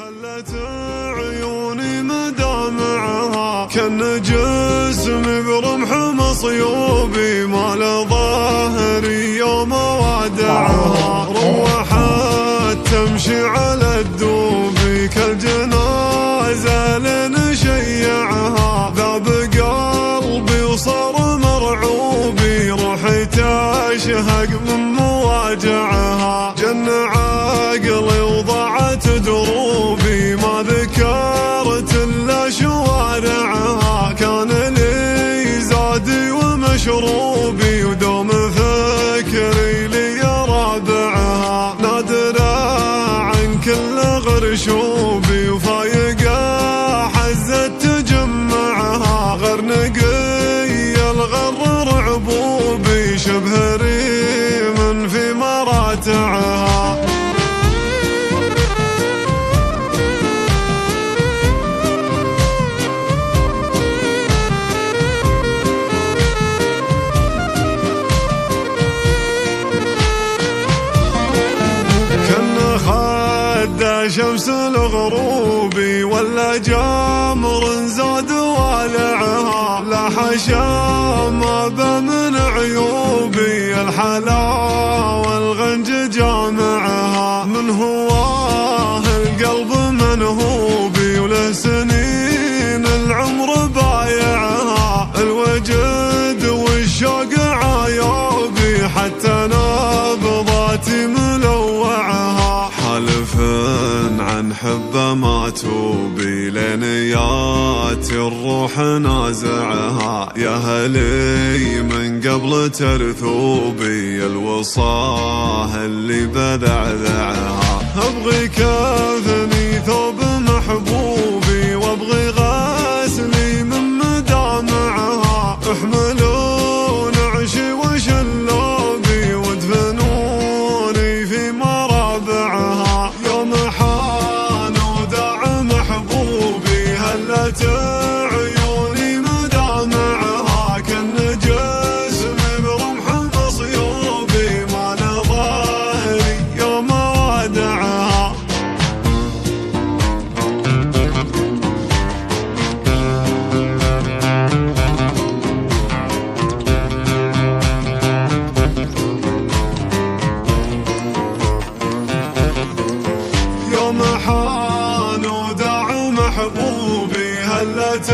هلت عيوني مدامعها كان جسمي برمح مصيوبي ما له ظهري يوم وادعها روحت تمشي على الدوب كالجنازة لنشيعها ذاب قلبي وصار مرعوبي روحي تشهق من مواجعها جن عقلي وضاعت دروبي ما ذكرت الا شوارعها كان لي زادي ومشروبي ودوم فكري لي رابعها نادرة عن كل غرشوبي وفايقة حزت تجمعها غير نقي الغر رعبوبي شبه ريم في مراتعها شمس الغروبي ولا جمر زاد والعها لا حشا ما بمن عيوبي الحلا والغنج جامعها من هواه القلب منهوبي وله سنين العمر بايعها الوجد والشوق عيوبي حتى نبضاتي ملوعها حلف عن حبه ما توبي لنياتي الروح نازعها يا هلي من قبل ترثوبي الوصاه اللي بذعذعها ابغي كافني ثوب محبوبي وابغي غسلي من مدامعها احملون عشي وشلوبي وادفنوني في مرابعها يوم حان وداع محبوبي هلت عيوني مدامعها كان جسمي برمح مصيوبي ما له ظهري يوم وادعها يوم حان وداع محبوبي هلت